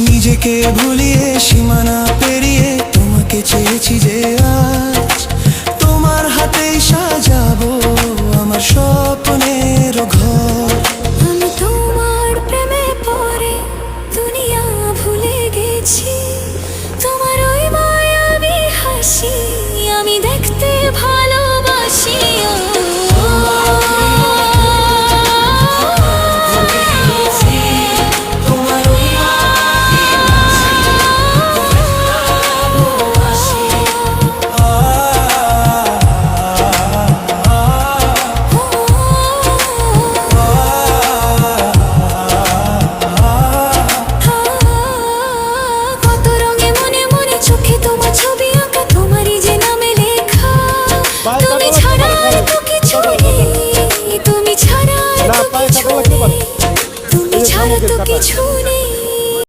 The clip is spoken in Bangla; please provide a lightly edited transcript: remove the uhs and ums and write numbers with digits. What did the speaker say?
নিজেকে ভুলিয়ে সীমানা পেরিয়ে তোমাকে চেয়েছি যে আজ তোমার হাতেই সাজাবো আমার স্বপ্নের ঘর। আমি তোমার প্রেমে পড়ে দুনিয়া ভুলে গেছি, তোমার ওই মায়াবী হাসি আমি দেখতে ভালোবাসি। তুমি ছাড়া তো কিছু নেই।